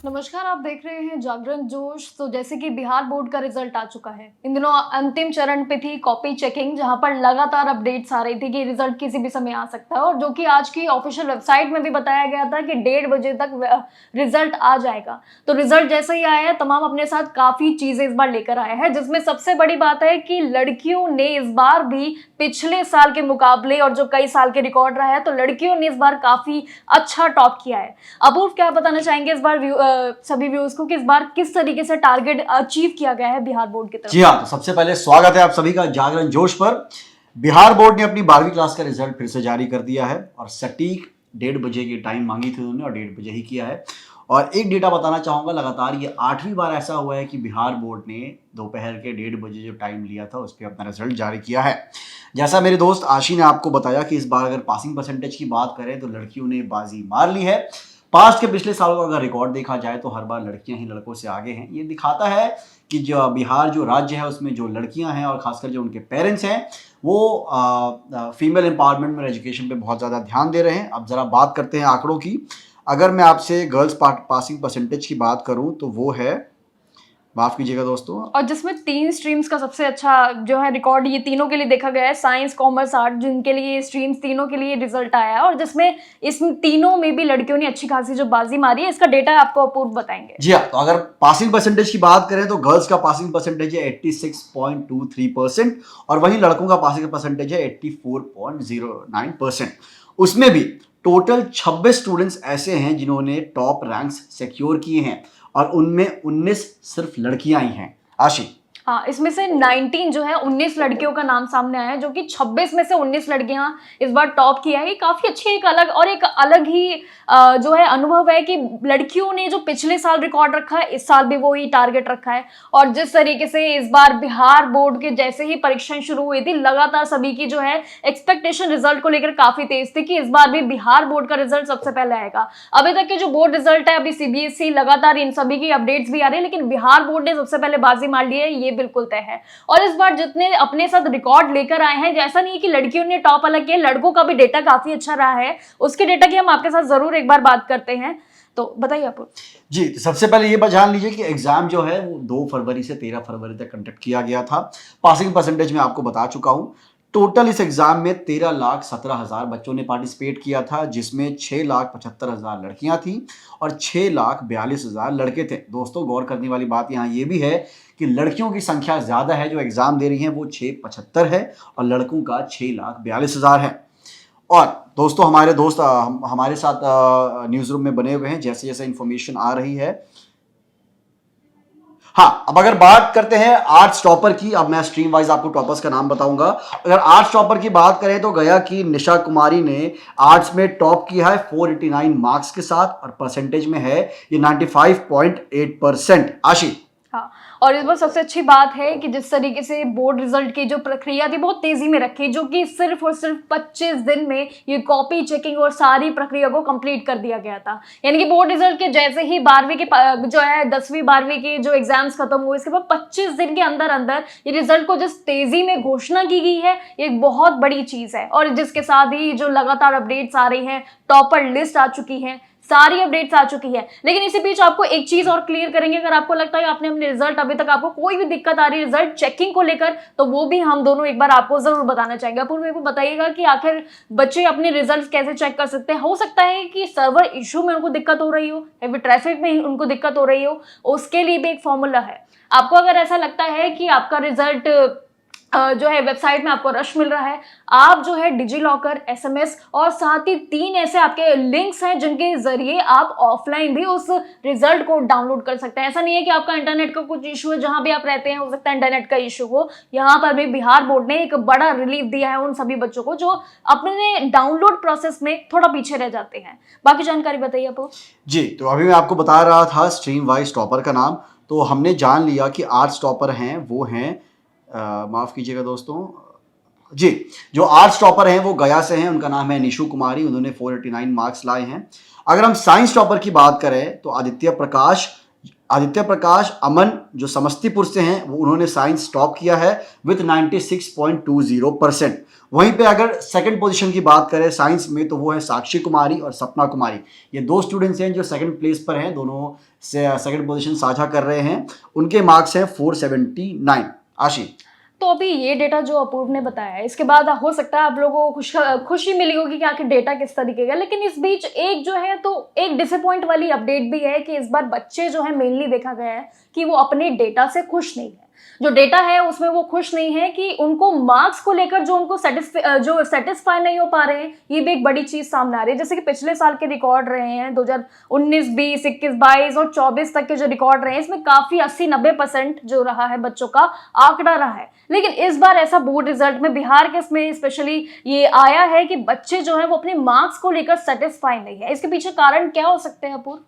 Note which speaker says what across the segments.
Speaker 1: नमस्कार, आप देख रहे हैं जागरण जोश। तो जैसे कि बिहार बोर्ड का रिजल्ट आ चुका है, इन दिनों अंतिम चरण पे थी कॉपी चेकिंग, जहां पर लगातार अपडेट्स आ रही थी कि रिजल्ट किसी भी समय आ सकता है, और जो कि आज की ऑफिशियल वेबसाइट में भी बताया गया था कि 1:30 बजे तक रिजल्ट आ जाएगा। तो रिजल्ट जैसे ही आया है, तमाम अपने साथ काफी चीजें इस बार लेकर आए हैं, जिसमें सबसे बड़ी बात है कि लड़कियों ने इस बार भी पिछले साल के मुकाबले और जो कई साल के रिकॉर्ड रहा है, तो लड़कियों ने इस बार काफी अच्छा टॉप किया है। अपूर्व, क्या बताना चाहेंगे इस बार सभी व्यूअर्स को कि इस बार किस तरीके से टारगेट अचीव किया गया है बिहार बोर्ड की तरफ
Speaker 2: जी हाँ, तो सबसे पहले स्वागत है आप सभी का जागरण जोश पर। बिहार बोर्ड ने अपनी 12वीं क्लास का रिजल्ट फिर से जारी कर दिया है और सटीक 1:30 की टाइम मांगी थी उन्होंने और 1:30 ही किया है। और एक डेटा बताना चाहूंगा, लगातार ये 8वीं बार ऐसा हुआ है कि बिहार बोर्ड ने दोपहर के 1:30 जो टाइम लिया था उस पर अपना रिजल्ट जारी किया है। जैसा मेरे दोस्त आशी ने आपको बताया कि इस बार अगर पासिंग परसेंटेज की बात करें तो लड़कियों ने बाजी मार ली है। पास्ट के पिछले सालों का अगर रिकॉर्ड देखा जाए तो हर बार लड़कियां ही लड़कों से आगे हैं। ये दिखाता है कि जो बिहार जो राज्य है उसमें जो लड़कियां हैं और खासकर जो उनके पेरेंट्स हैं वो फीमेल एम्पावरमेंट में एजुकेशन पे बहुत ज़्यादा ध्यान दे रहे हैं। अब ज़रा बात करते हैं आंकड़ों की। अगर मैं आपसे गर्ल्स पासिंग परसेंटेज की बात करूं तो वो है, माफ़ कीजिएगा दोस्तों,
Speaker 1: और जिसमें 3 स्ट्रीम्स का सबसे अच्छा जो है रिकॉर्ड ये तीनों के लिए देखा गया है, साइंस, कॉमर्स, आर्ट, जिनके लिए स्ट्रीम्स तीनों के लिए रिजल्ट आया है, और जिसमें इसमें तीनों में भी लड़कियों ने अच्छी खासी जो बाजी मारी है। इसका डेटा आपको अपूर्व बताएंगे।
Speaker 2: जी हाँ, तो अगर पासिंग परसेंटेज की बात करें तो गर्ल्स का पासिंग परसेंटेज है 86.23% और वहीं लड़कों का पासिंग परसेंटेज है 84.09%। उसमें भी टोटल 26 स्टूडेंट्स ऐसे हैं जिन्होंने टॉप रैंक्स सिक्योर किए हैं और उनमें 19 सिर्फ लड़कियां ही हैं। आशी,
Speaker 1: हाँ, इसमें से 19 जो है 19 लड़कियों का नाम सामने आया है, जो कि 26 में से 19 लड़कियां इस बार टॉप किया है। ये काफी अच्छी एक अलग ही जो है अनुभव है कि लड़कियों ने जो पिछले साल रिकॉर्ड रखा है, इस साल भी वो ही टारगेट रखा है। और जिस तरीके से इस बार बिहार बोर्ड के जैसे ही परीक्षाएं शुरू हुई थी, लगातार सभी की जो है एक्सपेक्टेशन रिजल्ट को लेकर काफी तेज थी कि इस बार भी बिहार बोर्ड का रिजल्ट सबसे पहले आएगा। अभी तक के जो बोर्ड रिजल्ट है, अभी सीबीएसई लगातार इन सभी की अपडेट्स भी आ रही है, लेकिन बिहार बोर्ड ने सबसे पहले बाजी मार ली है, ये बिल्कुल तय है। और इस बार जितने अपने साथ रिकॉर्ड लेकर आए हैं, जैसा नहीं कि लड़कियों ने टॉप अलग किया, लड़कों का भी डेटा काफी अच्छा रहा है। उसके डेटा की हम आपके साथ जरूर एक बार बात करते हैं। तो बताइए आप।
Speaker 2: जी, तो सबसे पहले ये जान लीजिए कि एग्जाम जो है वो 2 फरवरी से 13 फरवरी तक कंडक्ट किया गया था। पासिंग परसेंटेज मैं आपको बता चुका हूं। टोटल इस एग्जाम में 13,17,000 बच्चों ने पार्टिसिपेट किया था, जिसमें 6,75,000 लड़कियां थी और 6,42,000 लड़के थे। दोस्तों, गौर करने वाली बात यहाँ ये भी है कि लड़कियों की संख्या ज़्यादा है जो एग्जाम दे रही हैं, वो 675 है और लड़कों का 6,42,000 है। और दोस्तों, हमारे दोस्त हमारे साथ न्यूज़ रूम में बने हुए हैं, जैसे जैसे इंफॉर्मेशन आ रही है। हाँ, अब अगर बात करते हैं आर्ट्स टॉपर की, अब मैं स्ट्रीम वाइज आपको टॉपर्स का नाम बताऊंगा। अगर आर्ट्स टॉपर की बात करें तो गया की निशा कुमारी ने आर्ट्स में टॉप किया है 489 मार्क्स के साथ और परसेंटेज में है ये 95.8%। आशी,
Speaker 1: हाँ, और इस बार सबसे अच्छी बात है कि जिस तरीके से बोर्ड रिजल्ट की जो प्रक्रिया थी बहुत तेजी में रखी, जो कि सिर्फ और सिर्फ 25 दिन में ये कॉपी चेकिंग और सारी प्रक्रिया को कंप्लीट कर दिया गया था। यानी कि बोर्ड रिजल्ट के जैसे ही 12वीं के जो है 10वीं 12वीं के जो एग्जाम्स खत्म हुए, इसके बाद 25 दिन के अंदर अंदर ये रिजल्ट को जिस तेजी में घोषणा की गई है, ये एक बहुत बड़ी चीज है। और जिसके साथ ही जो लगातार अपडेट्स आ रही हैं, टॉपर लिस्ट आ चुकी है, सारी अपडेट्स आ चुकी है। लेकिन इसी बीच आपको एक चीज और क्लियर करेंगे, अगर आपको लगता है आपने अपने रिजल्ट अभी तक आपको कोई भी दिक्कत आ रही है रिजल्ट चेकिंग को लेकर, तो वो भी हम दोनों एक बार आपको जरूर बताना चाहेंगे। अपूर्व, मेरे को बताइएगा कि आखिर बच्चे अपने रिजल्ट कैसे चेक कर सकते हैं। हो सकता है कि सर्वर इशू में उनको दिक्कत हो रही हो या फिर ट्रैफिक में उनको दिक्कत हो रही हो, उसके लिए भी एक फॉर्मूला है। आपको अगर ऐसा लगता है कि आपका रिजल्ट जो है वेबसाइट में आपको रश मिल रहा है, आप जो है डिजी लॉकर, एसएमएस और साथ ही 3 ऐसे आपके लिंक्स हैं जिनके जरिए आप ऑफलाइन भी उस रिजल्ट को डाउनलोड कर सकते हैं। ऐसा नहीं है कि आपका इंटरनेट का कुछ इशू है, जहां भी आप रहते हैं हो सकता है इंटरनेट का इशू हो। यहाँ पर भी बिहार बोर्ड ने एक बड़ा रिलीफ दिया है उन सभी बच्चों को जो अपने डाउनलोड प्रोसेस में थोड़ा पीछे रह जाते हैं। बाकी जानकारी बताइए आप।
Speaker 2: जी, तो अभी मैं आपको बता रहा था स्ट्रीम वाइज टॉपर का नाम। तो हमने जान लिया कि आर्ट्स टॉपर हैं वो हैं, माफ़ कीजिएगा दोस्तों, जी, जो आर्ट्स टॉपर हैं वो गया से हैं, उनका नाम है निशु कुमारी, उन्होंने 489 मार्क्स लाए हैं। अगर हम साइंस टॉपर की बात करें तो आदित्य प्रकाश आदित्य प्रकाश अमन जो समस्तीपुर से हैं वो उन्होंने साइंस टॉप किया है विथ 96.20%। वहीं पे अगर सेकंड पोजीशन की बात करें साइंस में तो वो है साक्षी कुमारी और सपना कुमारी। ये दो स्टूडेंट्स हैं जो सेकंड प्लेस पर हैं, दोनों से सेकंड पोजीशन साझा कर रहे हैं। उनके मार्क्स हैं 479। आशी,
Speaker 1: तो अभी ये डेटा जो अपूर्व ने बताया है, इसके बाद हो सकता है आप लोगों को खुशी मिली होगी कि आखिर डेटा किस तरीके का, लेकिन इस बीच एक जो है तो एक डिसअपॉइंट वाली अपडेट भी है कि इस बार बच्चे जो है मेनली देखा गया है कि वो अपने डेटा से खुश नहीं है। जो डेटा है उसमें वो खुश नहीं है कि उनको मार्क्स को लेकर जो उनको सेटिस्फाई नहीं हो पा रहे हैं। ये भी एक बड़ी चीज सामने आ रही है। जैसे कि पिछले साल के रिकॉर्ड रहे हैं 2019, 20, 21, 22 और 24 तक के जो रिकॉर्ड रहे हैं, इसमें काफी 80-90% जो रहा है बच्चों का आंकड़ा रहा है। लेकिन इस बार ऐसा बोर्ड रिजल्ट में बिहार के इसमें स्पेशली ये आया है कि बच्चे जो है वो अपने मार्क्स को लेकर सेटिस्फाई नहीं है। इसके पीछे कारण क्या हो सकते हैं अपूर्व?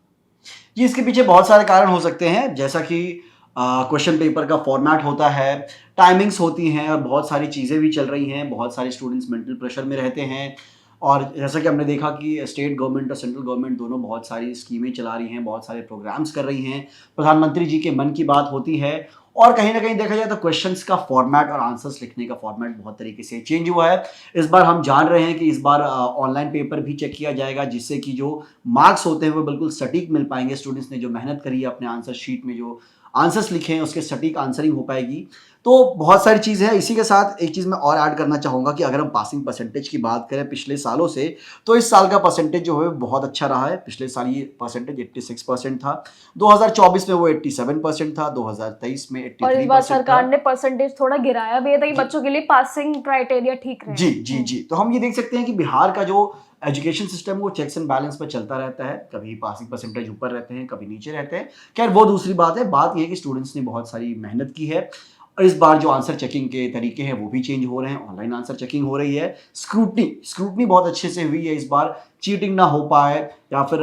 Speaker 2: जी इसके पीछे बहुत सारे कारण हो सकते हैं, जैसा कि क्वेश्चन पेपर का फॉर्मेट होता है, टाइमिंग्स होती हैं और बहुत सारी चीज़ें भी चल रही हैं। बहुत सारे स्टूडेंट्स मेंटल प्रेशर में रहते हैं और जैसा कि हमने देखा कि स्टेट गवर्नमेंट और सेंट्रल गवर्नमेंट दोनों बहुत सारी स्कीमें चला रही हैं, बहुत सारे प्रोग्राम्स कर रही हैं, प्रधानमंत्री जी के मन की बात होती है। और कहीं ना कहीं देखा जाए तो क्वेश्चंस का फॉर्मेट और आंसर्स लिखने का फॉर्मेट बहुत तरीके से चेंज हुआ है। इस बार हम जान रहे हैं कि इस बार ऑनलाइन पेपर भी चेक किया जाएगा, जिससे कि जो मार्क्स होते हैं वो बिल्कुल सटीक मिल पाएंगे। स्टूडेंट्स ने जो मेहनत करी है अपने आंसर शीट में जो आंसर्स लिखे हैं उसके सटीक आंसरिंग हो पाएगी। तो बहुत सारी चीज़ है। इसी के साथ एक चीज़ मैं और ऐड करना चाहूँगा कि अगर हम पासिंग परसेंटेज की बात करें पिछले सालों से, तो इस साल का परसेंटेज जो है बहुत अच्छा रहा है। पिछले साल ये परसेंटेज 86% था, 2024 में वो 87% था, 2023 में 83%
Speaker 1: और इस बार सरकार ने परसेंटेज थोड़ा गिराया भी है ताकि बच्चों के लिए पासिंग क्राइटेरिया ठीक रहे।
Speaker 2: जी। तो हम ये देख सकते हैं कि बिहार का जो एजुकेशन सिस्टम वो चेक्स एंड बैलेंस पर चलता रहता है। कभी पासिंग परसेंटेज ऊपर रहते हैं, कभी नीचे रहते हैं। खैर वो दूसरी बात है। बात ये है कि स्टूडेंट्स ने बहुत सारी मेहनत की है और इस बार जो आंसर चेकिंग के तरीके हैं वो भी चेंज हो रहे हैं। ऑनलाइन आंसर चेकिंग हो रही है, स्क्रूटनी बहुत अच्छे से हुई है। इस बार चीटिंग ना हो पाए या फिर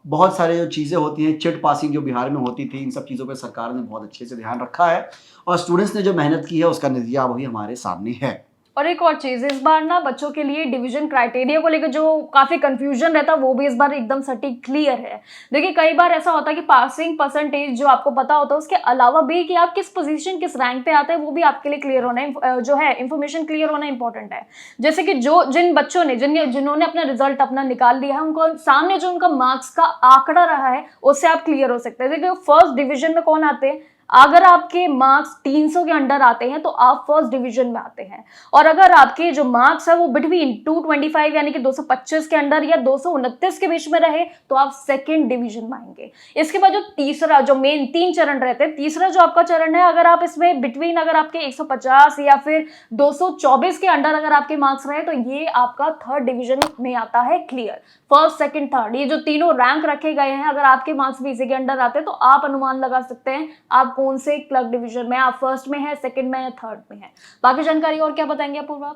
Speaker 2: बहुत सारे जो चीज़ें होती हैं, चिट पासिंग जो बिहार में होती थी, इन सब चीज़ों पर सरकार ने बहुत अच्छे से ध्यान रखा है और स्टूडेंट्स ने जो मेहनत की है उसका नतीजा वही हमारे सामने है।
Speaker 1: और एक और चीज, इस बार ना बच्चों के लिए डिवीजन क्राइटेरिया को लेकर जो काफी कंफ्यूजन रहता है वो भी इस बार एकदम सटीक क्लियर है। देखिए कई बार ऐसा होता है कि पासिंग परसेंटेज जो आपको पता होता है उसके अलावा भी कि आप किस पोजीशन किस रैंक पे आते हैं वो भी आपके लिए क्लियर होना जो है इन्फॉर्मेशन क्लियर होना इंपॉर्टेंट है। जैसे कि जिन बच्चों ने जिन्होंने अपना रिजल्ट अपना निकाल लिया है, उनको सामने जो उनका मार्क्स का आंकड़ा रहा है उससे आप क्लियर हो सकते हैं। देखिए फर्स्ट डिवीजन में कौन आते हैं? अगर आपके मार्क्स 300 के अंडर आते हैं तो आप फर्स्ट डिवीजन में आते हैं, और अगर आपके जो मार्क्स है वो बिटवीन 225 यानी कि 225 के अंडर या 229 के बीच में रहे तो आप सेकंड डिवीजन में आएंगे। इसके बाद जो तीसरा, जो मेन 3 चरण रहते हैं, तीसरा जो आपका चरण है, अगर आप इसमें बिटवीन अगर आपके 150 या फिर 224 के अंडर अगर आपके मार्क्स रहे तो ये आपका थर्ड डिवीजन में आता है क्लियर। फर्स्ट सेकंड थर्ड ये जो तीनों रैंक रखे गए हैं, अगर आपके मार्क्स भी इसी के अंडर आते हैं तो आप अनुमान लगा सकते हैं आप कौन से क्लर्क डिवीजन में, आप फर्स्ट में है, सेकंड में है, थर्ड में है। बाकी जानकारी और क्या बताएंगे अपूर्व?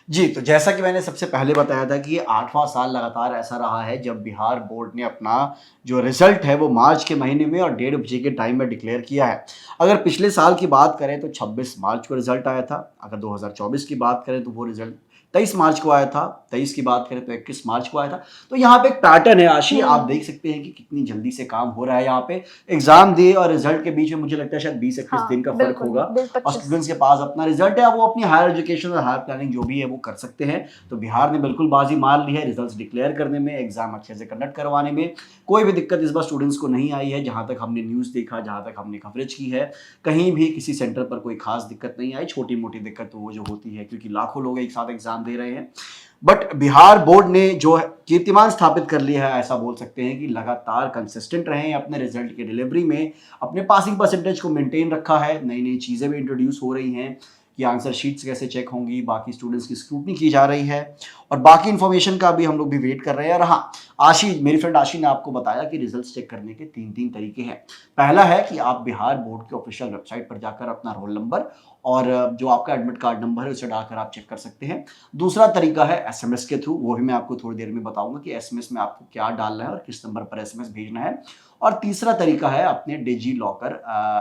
Speaker 2: जी तो जैसा कि मैंने सबसे पहले बताया था कि ये 8वां साल लगातार ऐसा रहा है जब बिहार बोर्ड ने अपना जो रिजल्ट है वो मार्च के महीने में और 1:30 बजे के टाइम में डिक्लेयर किया है। अगर पिछले साल की बात करें तो 26 मार्च को रिजल्ट आया था। अगर 2024 की बात करें तो वो रिजल्ट 23 मार्च को आया था। 23 की बात करें तो 21 मार्च को आया था। तो यहाँ पे एक पैटर्न है आशी, आप देख सकते हैं कि कितनी जल्दी से काम हो रहा है। यहाँ पे एग्जाम दे और रिजल्ट के बीच में मुझे लगता है शायद 20-21 दिन का फर्क होगा और स्टूडेंट्स के पास अपना रिजल्ट है, वो अपनी हायर एजुकेशन और हायर प्लानिंग जो भी है वो कर सकते हैं। तो बिहार ने बिल्कुल बाजी मार ली है रिजल्ट डिक्लेयर करने में, एग्जाम अच्छे से कंडक्ट करवाने में। कोई भी दिक्कत इस बार स्टूडेंट्स को नहीं आई है। जहाँ तक हमने न्यूज़ देखा, जहाँ तक हमने कवरेज की है, कहीं भी किसी सेंटर पर कोई खास दिक्कत नहीं आई। छोटी मोटी दिक्कत तो वो जो होती है क्योंकि लाखों लोग एक साथ एग्जाम दे रहे हैं। बट बिहार बोर्ड ने जो कीर्तिमान स्थापित कर लिया है, ऐसा बोल सकते हैं कि लगातार कंसिस्टेंट रहे हैं अपने रिजल्ट की डिलीवरी में, अपने पासिंग परसेंटेज को मेंटेन रखा है। नई नई चीज़ें भी इंट्रोड्यूस हो रही हैं कि आंसर शीट्स कैसे चेक होंगी, बाकी स्टूडेंट्स की स्क्रूटनी की जा रही है और बाकी इन्फॉर्मेशन का भी हम लोग भी वेट कर रहे हैं। और हाँ, मेरी फ्रेंड आशी ने आपको बताया कि रिजल्ट्स चेक करने के 3 तरीके हैं। पहला है कि आप बिहार बोर्ड के ऑफिशियल वेबसाइट पर जाकर अपना रोल नंबर और जो आपका एडमिट कार्ड नंबर है उसे डालकर आप चेक कर सकते हैं। दूसरा तरीका है एसएमएस के थ्रू, वो भी मैं आपको थोड़ी देर में बताऊंगा कि एसएमएस में आपको क्या डालना है और किस नंबर पर एसएमएस भेजना है। और तीसरा तरीका है अपने डिजी लॉकर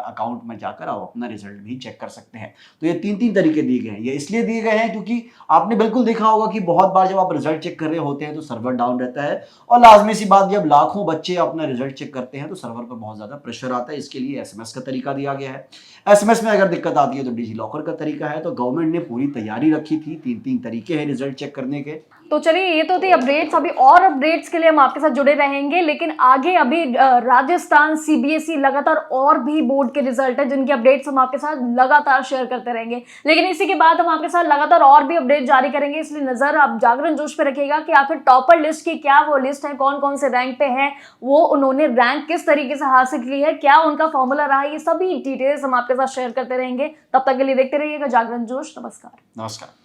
Speaker 2: अकाउंट में जाकर आप अपना रिजल्ट भी चेक कर सकते हैं। तो ये तीन तरीके दिए गए हैं। ये इसलिए दिए गए हैं क्योंकि आपने बिल्कुल देखा होगा कि बहुत बार जब आप रिजल्ट चेक कर रहे होते हैं तो सर्वर डाउन रहता है, और लाजमी सी बात, जब लाखों बच्चे अपना रिजल्ट चेक करते हैं तो सर्वर पर बहुत ज्यादा प्रेशर आता है। इसके लिए एसएमएस का तरीका दिया गया है। एसएमएस में अगर दिक्कत आती है तो डिजी लॉकर का तरीका है। तो गवर्नमेंट ने पूरी तैयारी रखी थी, तीन तरीके हैं रिजल्ट चेक करने के।
Speaker 1: तो चलिए, ये तो थी अपडेट्स। अभी और अपडेट्स के लिए हम आपके साथ जुड़े रहेंगे, लेकिन आगे अभी राजस्थान सीबीएसई लगातार और भी बोर्ड के रिजल्ट है जिनकी अपडेट्स हम आपके साथ लगातार शेयर करते रहेंगे। लेकिन इसी के बाद हम आपके साथ लगातार और भी अपडेट जारी करेंगे, इसलिए नजर आप जागरण जोश पे रखिएगा कि आखिर टॉपर लिस्ट की क्या वो लिस्ट है, कौन कौन से रैंक पे है, वो उन्होंने रैंक किस तरीके से हासिल की है, क्या उनका फॉर्मूला रहा है, ये सभी डिटेल्स हम आपके साथ शेयर करते रहेंगे। तब तक के लिए देखते रहिएगा जागरण जोश। नमस्कार।
Speaker 2: नमस्कार।